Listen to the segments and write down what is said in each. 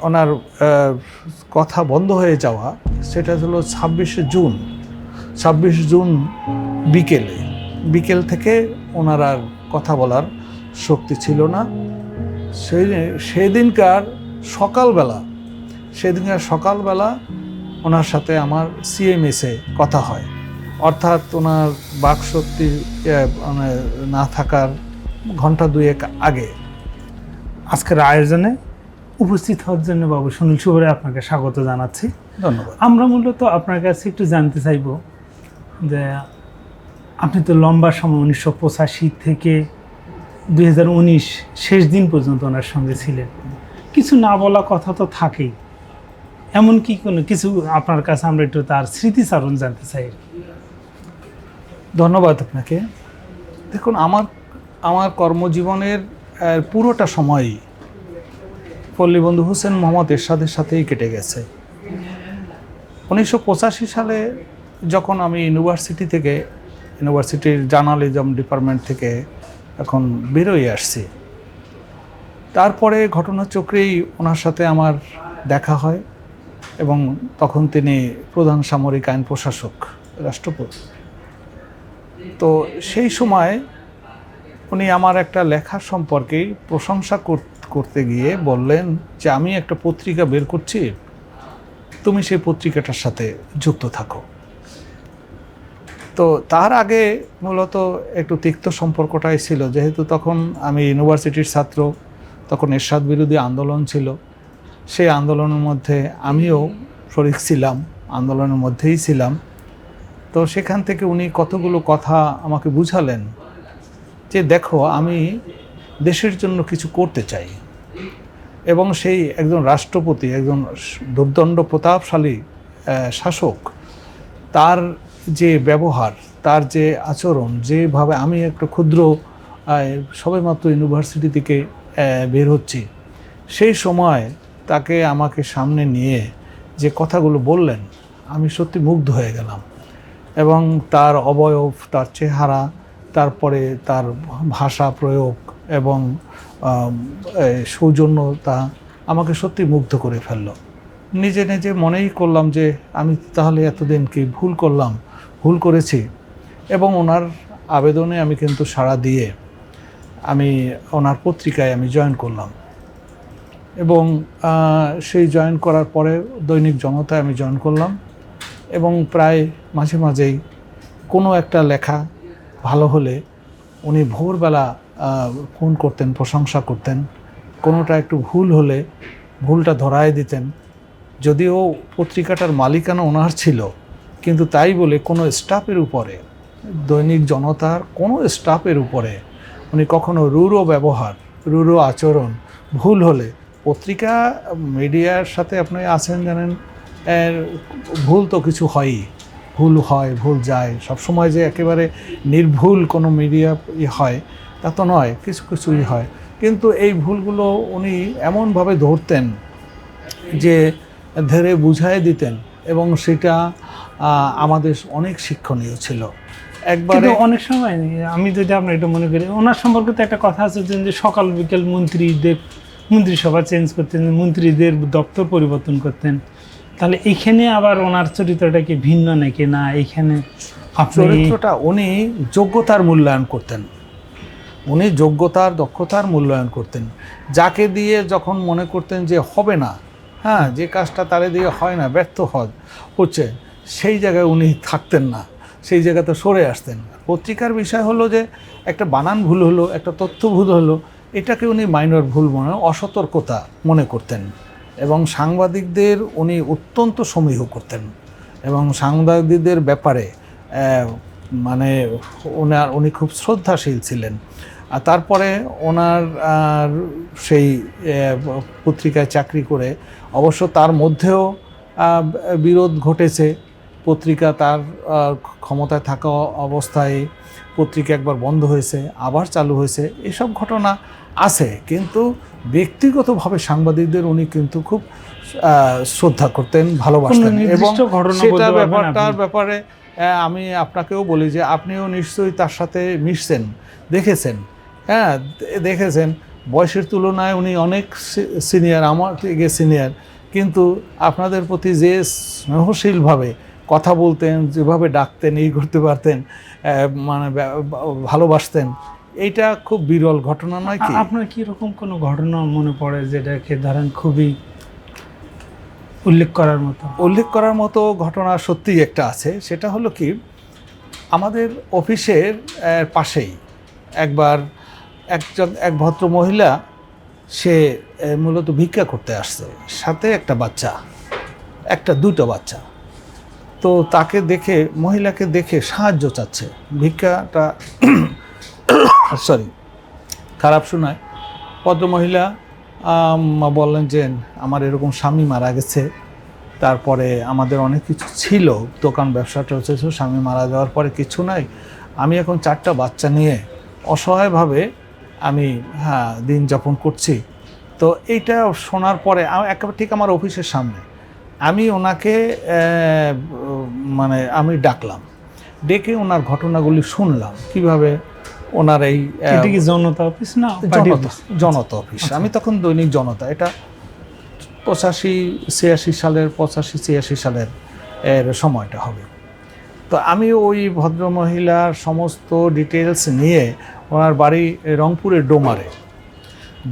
ওনার কথা বন্ধ হয়ে যাওয়া সেটা হলো ২৬শে জুন বিকেল থেকে ওনার আর কথা বলার শক্তি ছিল না। সেদিনকার সকালবেলা ওনার সাথে আমার সিএমএসে কথা হয়, অর্থাৎ ওনার বাকশক্তি মানে না থাকার ঘন্টা দুয়েক আগে। আজকের আয়োজনে উপস্থিত হওয়ার জন্য বাবু সুনীল শুভরে আপনাকে স্বাগত জানাচ্ছি। ধন্যবাদ। আমরা মূলত আপনার কাছে একটু জানতে চাইব যে আপনি তো লম্বা সময় 1985 থেকে 2019 শেষ দিন পর্যন্ত ওনার সঙ্গে ছিলেন, কিছু না বলা কথা তো থাকেই, এমন কি কোনো কিছু আপনার কাছে আমরা একটু তার স্মৃতিচারণ জানতে চাই। ধন্যবাদ আপনাকে। দেখুন, আমার কর্মজীবনের পুরোটা সময়ই পল্লীবন্ধু হোসেন মোহাম্মদ এরশাদের সাথেই কেটে গেছে। 1985 সালে যখন আমি ইউনিভার্সিটির জার্নালিজম ডিপার্টমেন্ট থেকে এখন বেরোয় আসছি, তারপরে ঘটনাচক্রেই ওনার সাথে আমার দেখা হয় এবং তখন তিনি প্রধান সামরিক আইন প্রশাসক, রাষ্ট্রপতি। তো সেই সময় উনি আমার একটা লেখা সম্পর্কেই প্রশংসা করতে গিয়ে বললেন যে আমি একটা পত্রিকা বের করছি, তুমি সেই পত্রিকাটার সাথে যুক্ত থাকো। তো তার আগে মূলত একটু তিক্ত সম্পর্কটাই ছিল, যেহেতু তখন আমি ইউনিভার্সিটির ছাত্র, তখন এরশাদ বিরোধী আন্দোলন ছিল। সেই আন্দোলনের মধ্যে আমিও শরিক ছিলাম, আন্দোলনের মধ্যেই ছিলাম। তো সেখান থেকে উনি কতগুলো কথা আমাকে বুঝালেন যে দেখো, আমি দেশের জন্য কিছু করতে চাই, এবং সেই একজন রাষ্ট্রপতি, একজন দুর্দণ্ড প্রতাপশালী শাসক, তার যে ব্যবহার, তার যে আচরণ, যেভাবে আমি একটা ক্ষুদ্র সবেমাত্র ইউনিভার্সিটি থেকে বের হচ্ছি, সেই সময় তাকে আমাকে সামনে নিয়ে যে কথাগুলো বললেন, আমি সত্যি মুগ্ধ হয়ে গেলাম। এবং তার অবয়ব, তার চেহারা, তারপরে তার ভাষা প্রয়োগ এবং সৌজন্যতা আমাকে সত্যি মুগ্ধ করে ফেললো। নিজে নিজে মনেই করলাম যে আমি তাহলে এতদিন কি ভুল করেছি। এবং ওনার আবেদনে আমি কিন্তু সাড়া দিয়ে আমি ওনার পত্রিকায় আমি জয়েন করলাম, এবং সেই জয়েন করার পরে দৈনিক জনতায় আমি জয়েন করলাম। এবং প্রায় মাঝে মাঝেই কোনো একটা লেখা ভালো হলে উনি ভোরবেলা ফোন করতেন, প্রশংসা করতেন। কোনোটা একটু ভুল হলে ভুলটা ধরায় দিতেন। যদিও পত্রিকাটার মালিকানা ওনার ছিল, কিন্তু তাই বলে কোনো স্টাফের উপরে, দৈনিক জনতার কোনো স্টাফের উপরে উনি কখনো রূঢ় আচরণ, ভুল হলে, পত্রিকা মিডিয়ার সাথে আপনি আছেন জানেন, ভুল তো কিছু হয়ই, ভুল যায়। সবসময় যে একেবারে নির্ভুল কোনো মিডিয়া হয় তা তো নয়, কিছুই হয়। কিন্তু এই ভুলগুলো উনি এমনভাবে ধরতেন যে ধরে বুঝাই দিতেন, এবং সেটা আমাদের অনেক শিক্ষণীয় ছিল। একবারে অনেক সময় আমি যদি আপনার এটা মনে করি, ওনার সম্পর্কে তো একটা কথা আছে যে সকাল বিকেল মন্ত্রিসভা চেঞ্জ করতেন, মন্ত্রীদের দপ্তর পরিবর্তন করতেন। তাহলে এইখানে আবার ওনার চরিত্রটা কি ভিন্ন নাকি না? এইখানে চরিত্রটা উনি যোগ্যতার মূল্যায়ন করতেন, উনি যোগ্যতার, দক্ষতার মূল্যায়ন করতেন। যাকে দিয়ে যখন মনে করতেন যে হবে না, যে কাজটা তারে দিয়ে হয় না, ব্যর্থ হচ্ছে, সেই জায়গায় উনি থাকতেন না, সেই জায়গাতে সরে আসতেন। পত্রিকার বিষয় হলো যে একটা বানান ভুল হলো, একটা তথ্য ভুল হলো, এটাকে উনি মাইনর ভুল অসতর্কতা মনে করতেন। এবং সাংবাদিকদের উনি অত্যন্ত সমীহ করতেন, এবং সাংবাদিকদের ব্যাপারে মানে উনি খুব শ্রদ্ধাশীল ছিলেন। আর তারপরে ওনার সেই পত্রিকায় চাকরি করে, অবশ্য তার মধ্যেও বিরোধ ঘটেছে। পত্রিকা তার ক্ষমতায় থাকা অবস্থায় পত্রিকা একবার বন্ধ হয়েছে, আবার চালু হয়েছে, এসব ঘটনা আছে। কিন্তু ব্যক্তিগতভাবে সাংবাদিকদের উনি কিন্তু খুব শ্রদ্ধা করতেন, ভালোবাসতেন। এবং সেটা ব্যাপারটার ব্যাপারে আমি আপনাকেও বলি যে আপনিও নিশ্চয়ই তার সাথে মিশছেন, দেখেছেন। বয়সের তুলনায় উনি অনেক সিনিয়র, আমার থেকে সিনিয়র, কিন্তু আপনাদের প্রতি যে স্নেহশীলভাবে কথা বলতেন, যেভাবে ডাকতেন, এই করতে পারতেন, মানে ভালোবাসতেন, এইটা খুব বিরল ঘটনা নয় কি? আপনার কি এরকম কোনো ঘটনা মনে পড়ে যেটাকে ধরেন খুবই উল্লেখ করার মতো? উল্লেখ করার মতো ঘটনা সত্যিই একটা আছে। সেটা হলো কি, আমাদের অফিসের পাশেই একবার এক ভদ্র মহিলা, সে মূলত ভিক্ষা করতে আসছে, সাথে একটা বাচ্চা, দুটো বাচ্চা। তো তাকে দেখে, মহিলাকে দেখে সাহায্য চাচ্ছে, ভিক্ষাটা সরি খারাপ শোনায়। ভদ্রমহিলা বললেন যে আমার এরকম স্বামী মারা গেছে, তারপরে আমাদের অনেক কিছু ছিল, দোকান ব্যবসাটা হচ্ছে, স্বামী মারা যাওয়ার পরে কিছু নাই, আমি এখন 4টা বাচ্চা নিয়ে অসহায়ভাবে আমি দিন যাপন করছি। তো এইটা শোনার পরে একেবারে ঠিক আমার অফিসের সামনে আমি ওনাকে মানে আমি ডাকলাম, ডেকে ওনার ঘটনাগুলি শুনলাম, কিভাবে ওনার এই এটা কি জনতা অফিস না জনতা অফিস? আমি তখন দৈনিক জনতা, এটা 85-86 সালের এর সময়টা হবে। তো আমি ওই ভদ্রমহিলার সমস্ত ডিটেলস নিয়ে, ওনার বাড়ি রংপুরের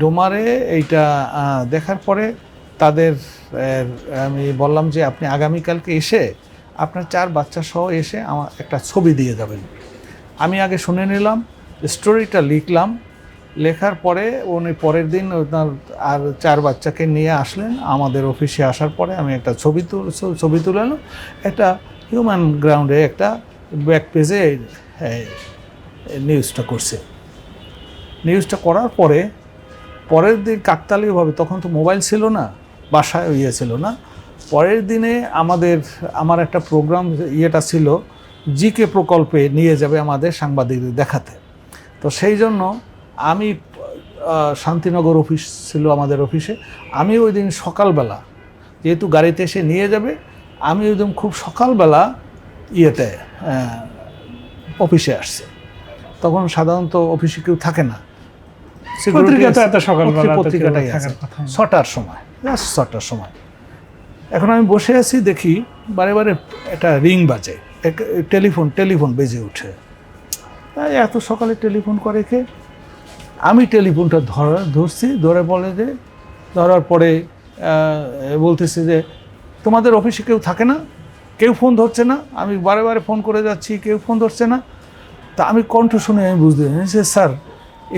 ডোমারে এইটা দেখার পরে তাদের আমি বললাম যে আপনি আগামীকালকে এসে আপনার 4 বাচ্চা সহ এসে আমার একটা ছবি দিয়ে যাবেন। আমি আগে শুনে নিলাম, স্টোরিটা লিখলাম, লেখার পরে উনি পরের দিন ওনার আর 4 বাচ্চাকে নিয়ে আসলেন আমাদের অফিসে। আসার পরে আমি একটা ছবি তুলালাম, একটা হিউম্যান গ্রাউন্ডে একটা ব্যাক পেজে নিউজটা করার পরের দিন কাকতালীয়ভাবে, তখন তো মোবাইল ছিল না, বাসায় ছিল না, পরের দিনে আমার একটা প্রোগ্রাম ছিল, জিকে প্রকল্পে নিয়ে যাবে আমাদের সাংবাদিকদের দেখাতে। তো সেই জন্য আমি শান্তিনগর অফিস ছিল আমাদের অফিসে, আমি ওই দিন সকালবেলা, যেহেতু গাড়িতে এসে নিয়ে যাবে, আমি একদম খুব সকালবেলা অফিসে আসছে। তখন সাধারণত অফিসে কেউ থাকে না, পত্রিকাটাই আছে 6টার সময়, জাস্ট 6টার সময়। এখন আমি বসে আছি, দেখি বারে বারে একটা রিং বাজে, টেলিফোন বেজে ওঠে। এত সকালে টেলিফোন করে কে? আমি টেলিফোনটা ধরছি, ধরার পরে বলতেছে যে তোমাদের অফিসে কেউ থাকে না, কেউ ফোন ধরছে না, আমি বারে বারে ফোন করে যাচ্ছি, কেউ ফোন ধরছে না। তা আমি কণ্ঠ শুনে আমি বুঝতে পেরেছি, স্যার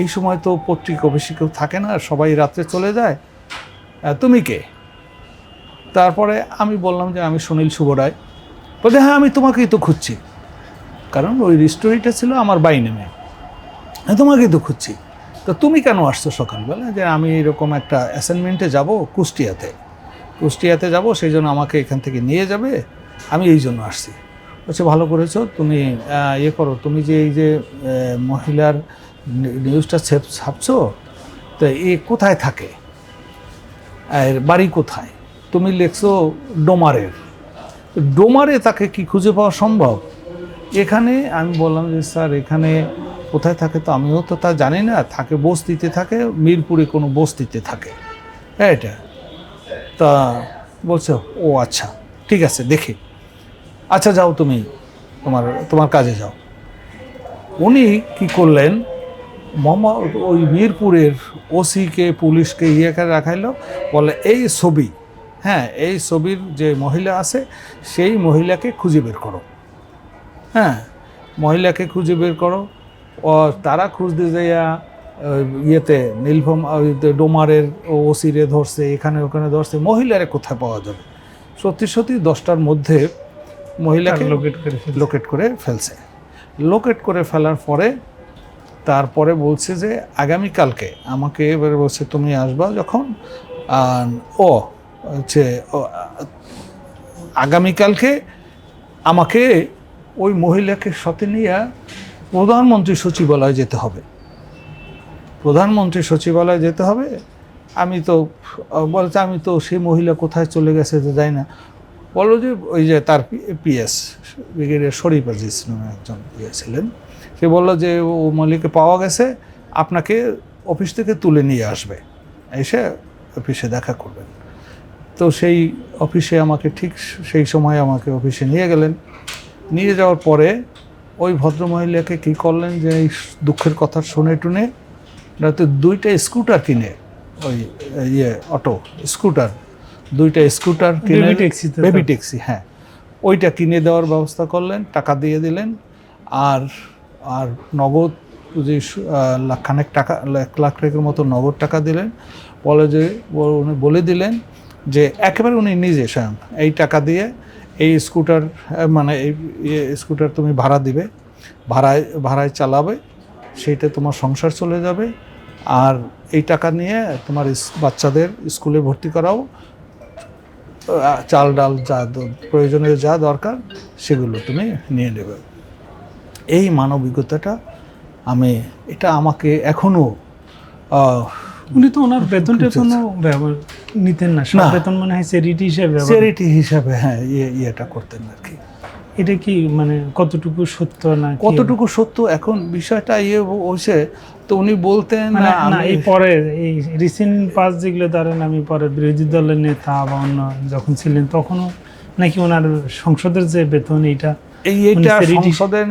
এই সময় তো পত্রিকা অফিসে কেউ থাকে না, সবাই রাত্রে চলে যায়, তুমি কে? তারপরে আমি বললাম যে আমি সুনীল শুভ রায়। বলতে হ্যাঁ, আমি তোমাকেই তো খুঁজছি, কারণ ওই স্টোরিটা ছিল আমার বাই নেমে, তোমাকেই তো খুঁজছি। তো তুমি কেন আসছো সকালবেলা? যে আমি এরকম একটা অ্যাসাইনমেন্টে যাব, কুষ্টিয়াতে যাব, সেই জন্য আমাকে এখান থেকে নিয়ে যাবে, আমি এই জন্য আসছি। বলছে ভালো করেছো, তুমি করো, তুমি যে এই যে মহিলার নিউজটা ছাপছো, তো এ কোথায় থাকে, আর বাড়ি কোথায়? তুমি লিখছো ডোমারে, তাকে কি খুঁজে পাওয়া সম্ভব? এখানে আমি বললাম যে স্যার এখানে কোথায় থাকে তো আমিও তো তা জানি না, থাকে বস্তিতে থাকে, মিরপুরে কোনো বস্তিতে থাকে, এটা। তা বলছে ও আচ্ছা ঠিক আছে, দেখি, আচ্ছা যাও তুমি তোমার কাজে যাও। উনি কি করলেন, ওই মিরপুরের ওসিকে, পুলিশকে রাখাইলো, বলে এই ছবি, এই ছবির যে মহিলা আছে সেই মহিলাকে খুঁজে বের করো, মহিলাকে খুঁজে বের করো। ও তারা খুঁজতে যাইয়া নীলফাম ডোমারের ওসিরে ধরছে, এখানে ওখানে ধরছে, মহিলারে কোথায় পাওয়া যাবে? সত্যি 10টার মধ্যে মহিলাকে লোকেট করে ফেলার পরে তারপরে বলছে যে আগামীকালকে আমাকে এবারে বলছে তুমি আসবা যখন, আগামীকালকে আমাকে ওই মহিলাকে সাথে নিয়ে প্রধানমন্ত্রী সচিবালয়ে যেতে হবে। আমি তো বলছে আমি তো সেই মহিলা কোথায় চলে গেছে যে যাই না। বললো যে ওই যে তার পিএস ব্রিগেডিয়ার শরীফ আজিজ নামে একজন ছিলেন, সে বললো যে ও মহিলাকে পাওয়া গেছে, আপনাকে অফিস থেকে তুলে নিয়ে আসবে, এসে অফিসে দেখা করবেন। তো সেই অফিসে আমাকে ঠিক সেই সময় আমাকে অফিসে নিয়ে গেলেন। নিয়ে যাওয়ার পরে ওই ভদ্রমহিলাকে কী করলেন যে এই দুঃখের কথা শুনে টুনে রাতে 2টা স্কুটার কিনে, ওই অটো স্কুটার 2টা স্কুটার কিনে, বেবি ট্যাক্সি তো। বেবি ট্যাক্সি, হ্যাঁ, ওইটা কিনে দেওয়ার ব্যবস্থা করলেন, টাকা দিয়ে দিলেন। আর আর নগদ যে লাখখানেক টাকা, 1 লাখ টাকার মতো নগদ টাকা দিলেন। উনি বলে দিলেন যে একেবারে উনি নিজে স্বয়ং এই টাকা দিয়ে এই স্কুটার, মানে এই স্কুটার তুমি ভাড়া দিবে, ভাড়ায় চালাবে, সেইটা তোমার সংসার চলে যাবে। আর এই টাকা নিয়ে তোমার বাচ্চাদের স্কুলে ভর্তি করাও, চাল ডাল যা প্রয়োজনীয় যা দরকার সেগুলো তুমি নিয়ে নেবে। এই মানবিকতাটা এটা আমাকে এখনও, উনি তো ওনার বেতনটা কোনো নিতেন না, সব বেতন মনে হয় চ্যারিটি হিসেবে, চ্যারিটি হিসাবে, হ্যাঁ, ইয়েটা করতেন আর কি। এটা কি মানে কতটুকু সত্য না কতটুকু সত্য এখন বিষয়টা হয়েছে, তো উনি বলতেন না এই পরে এই রিসেন্ট পাস যেগুলো ধরেন, আমি পরে বিরোধী দলের নেতা বা অন্য যখন ছিলেন তখনও নাকি ওনার সংসদের যে বেতন এইটা সংসদের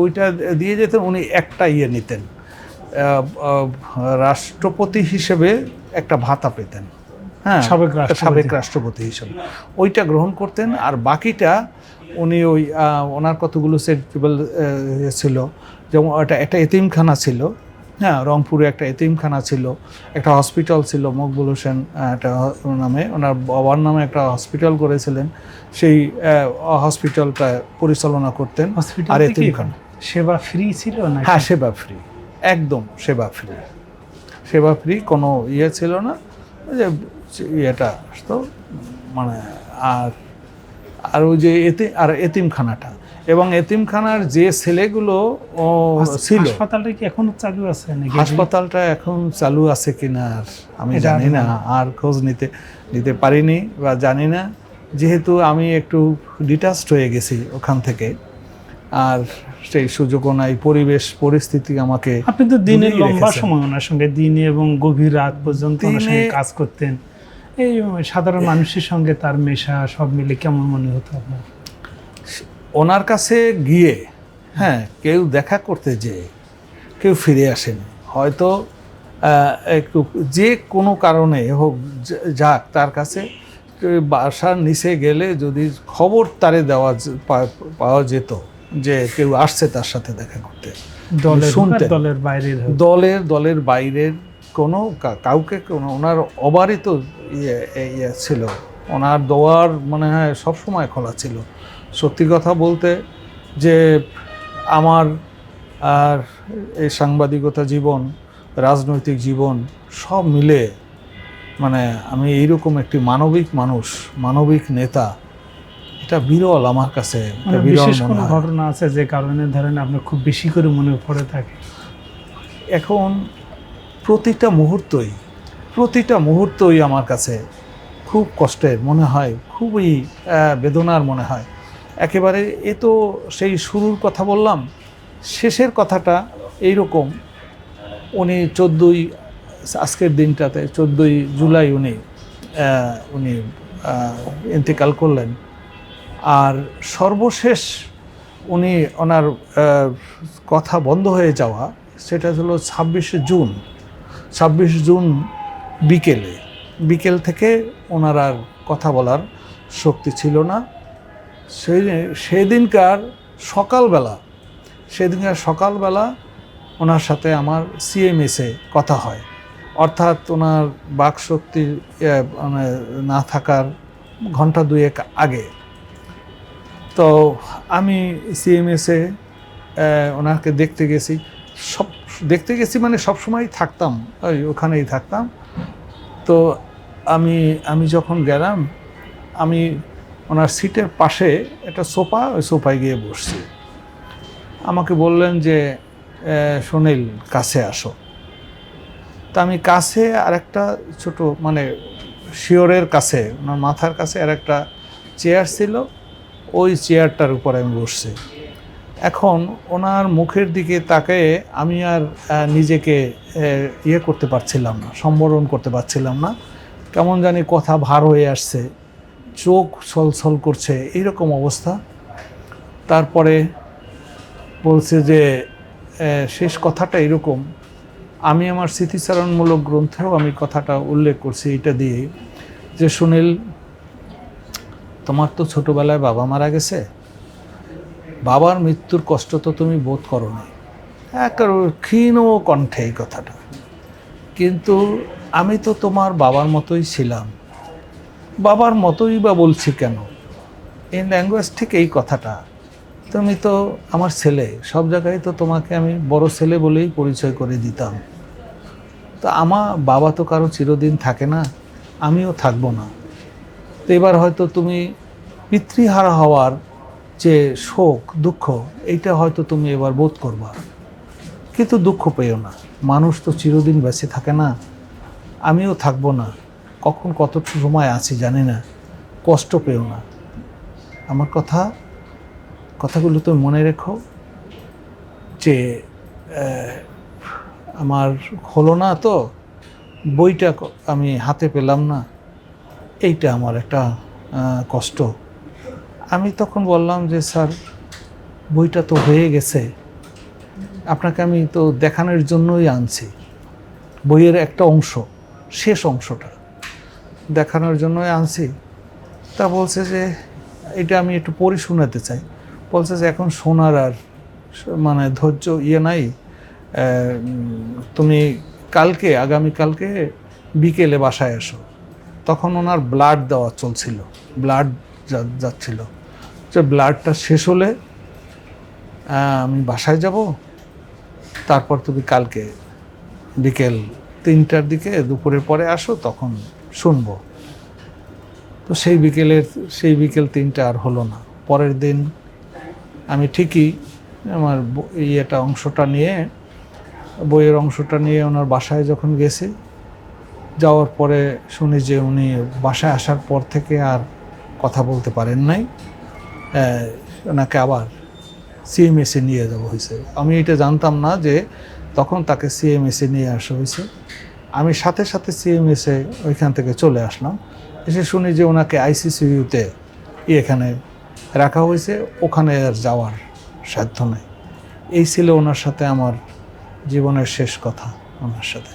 ওইটা দিয়ে যেতেন। উনি একটা নিতেন, রাষ্ট্রপতি হিসেবে একটা ভাতা পেতেন, হ্যাঁ, সাবেক রাষ্ট্রপতি হিসেবে ওইটা গ্রহণ করতেন। আর বাকিটা উনি ওনার কতগুলো চ্যারিটেবল ছিল, যেমন একটা এতিমখানা ছিল, হ্যাঁ, রংপুরে একটা এতিমখানা ছিল, একটা হসপিটাল ছিল মকবুল হোসেন একটা নামে, ওনার বাবার নামে একটা হসপিটাল করেছিলেন, সেই হসপিটালটা পরিচালনা করতেন। আর এতিমখানা সেবা ফ্রি ছিল না? হ্যাঁ, সেবা ফ্রি, একদম সেবা ফ্রি, কোনো ছিল না যে ইয়েটা তো, মানে আর ওই যে এতিমখানাটা, এবং এতিমখানার যে ছেলেগুলো ছিল। হাসপাতালটা কি এখনো চালু আছে নাকি? হাসপাতালটা এখন চালু আছে কিনা আমি জানি না, আর খোঁজ নিতে পারিনি বা জানি না, যেহেতু আমি একটু ডিটাচড হয়ে গেছি ওখান থেকে, আর সেই সুযোগও নাই, পরিস্থিতি আমাকে। আপনি তো দিনের লম্বা সময় ওনার সঙ্গে, দিনে এবং গভীর রাত পর্যন্ত ওনার সঙ্গে কাজ করতেন, এই সাধারণ মানুষের সঙ্গে তার মেশা সব মিলে কেমন মনে হতো আপনার? ওনার কাছে গিয়ে, হ্যাঁ, কেউ দেখা করতে যেয়ে কেউ ফিরে আসেনি, হয়তো একটু যে কোনো কারণে হোক যাক, তার কাছে বাসার নিচে গেলে যদি খবর তারে পাওয়া যেত যে কেউ আসছে তার সাথে দেখা করতে, দলের বাইরের কোনো কাউকে, ওনার অবারিত ইয়ে ছিল, ওনার দোয়ার মনে হয় সবসময় খোলা ছিল। সত্যি কথা বলতে যে আমার আর এই সাংবাদিকতা জীবন, রাজনৈতিক জীবন সব মিলে, মানে আমি এইরকম একটি মানবিক মানুষ, মানবিক নেতা, এটা বিরল আমার কাছে। বিশেষ কোনো ঘটনা আছে যে কারণে ধরেন আপনার খুব বেশি করে মনে পড়ে থাকে? এখন প্রতিটা মুহূর্তই আমার কাছে খুব কষ্টের মনে হয়, খুবই বেদনার মনে হয় একেবারে। এ তো সেই শুরুর কথা বললাম, শেষের কথাটা এইরকম। উনি আজকের দিনটাতে 14ই জুলাই উনি ইন্তেকাল করলেন। আর সর্বশেষ ওনার কথা বন্ধ হয়ে যাওয়া, সেটা হলো 26 জুন বিকেল থেকে ওনার আর কথা বলার শক্তি ছিল না। সেদিনকার সকালবেলা ওনার সাথে আমার সিএমএসে কথা হয়, অর্থাৎ ওনার বাকশক্তি মানে না থাকার ঘন্টা 2 আগে। তো আমি সিএমএসে ওনাকে দেখতে গেছি, মানে সবসময় থাকতাম, ওখানেই থাকতাম। তো আমি যখন গেলাম, আমি ওনার সিটের পাশে একটা সোফা, ওই সোফায় গিয়ে বসছি। আমাকে বললেন যে সুনীল, কাছে আসো। তা আমি কাছে আরেকটা ছোট, মানে শিওরের কাছে, ওনার মাথার কাছে আর একটা চেয়ার ছিল, ওই চেয়ারটার উপরে আমি বসছি। এখন ওনার মুখের দিকে তাকে আমি আর নিজেকে ইয়ে করতে পারছিলাম না, সম্বরণ করতে পারছিলাম না। কেমন জানি কথা ভার হয়ে আসছে, চোখ ছলছল করছে, এইরকম অবস্থা। তারপরে বলছে যে শেষ কথাটা এরকম, আমি আমার স্মৃতিচারণমূলক গ্রন্থেও আমি কথাটা উল্লেখ করছি এটা দিয়ে, যে সুনীল, তোমার তো ছোটোবেলায় বাবা মারা গেছে, বাবার মৃত্যুর কষ্ট তো তুমি বোধ করো না। একেবারে ক্ষীণ কণ্ঠে এই কথাটা। কিন্তু আমি তো তোমার বাবার মতোই ছিলাম। বাবার মতোই বা বলছি কেন, এই ল্যাঙ্গুয়েজ ঠিক এই কথাটা। তুমি তো আমার ছেলে, সব জায়গায় তো তোমাকে আমি বড় ছেলে বলেই পরিচয় করে দিতাম। তো আমার বাবা তো কারো চিরদিন থাকে না, আমিও থাকবো না। তো এবার হয়তো তুমি পিতৃহারা হওয়ার যে শোক দুঃখ, এইটা হয়তো তুমি এবার বোধ করবা, কিন্তু দুঃখ পেও না, মানুষ তো চিরদিন বেঁচে থাকে না, আমিও থাকবো না, কখন কতটুকু সময় আছি জানি না, কষ্ট পেও না। আমার কথাগুলো তুমি মনে রেখো, যে আমার হলো না তো, বইটা আমি হাতে পেলাম না, এইটা আমার একটা কষ্ট। আমি তখন বললাম যে স্যার, বইটা তো হয়ে গেছে, আপনাকে আমি তো দেখানোর জন্যই আনছি, বইয়ের একটা অংশ, শেষ অংশটা দেখানোর জন্যই আনছি। তা বলছে যে এটা আমি একটু পড়ে শোনাতে চাই। বলছে যে এখন শোনার আর মানে ধৈর্য নাই, তুমি আগামীকালকে বিকেলে বাসায় এসো। তখন ওনার ব্লাড দেওয়া চলছিল, ব্লাড যাচ্ছিল, যে ব্লাডটা শেষ হলে আমি বাসায় যাব, তারপর তুমি কালকে বিকেল 3টার দিকে দুপুরের পরে আসো, তখন শুনবো। তো সেই বিকেল 3টা আর হলো না। পরের দিন আমি ঠিকই আমার বইয়ের অংশটা নিয়ে ওনার বাসায় যখন গেছি, যাওয়ার পরে শুনি যে উনি বাসায় আসার পর থেকে আর কথা বলতে পারেন নাই, ওনাকে আবার সিএমএসে নিয়ে যাওয়া হয়েছে। আমি এটা জানতাম না যে তখন তাকে সিএমএসে নিয়ে আসা হয়েছে। আমি সাথে সাথে সিএমএসে ওইখান থেকে চলে আসলাম, এসে শুনি যে ওনাকে আইসিসিউতে এখানে রাখা হয়েছে, ওখানে আর যাওয়ার সাধ্য নেই। এই ছিল ওনার সাথে আমার জীবনের শেষ কথা ওনার সাথে।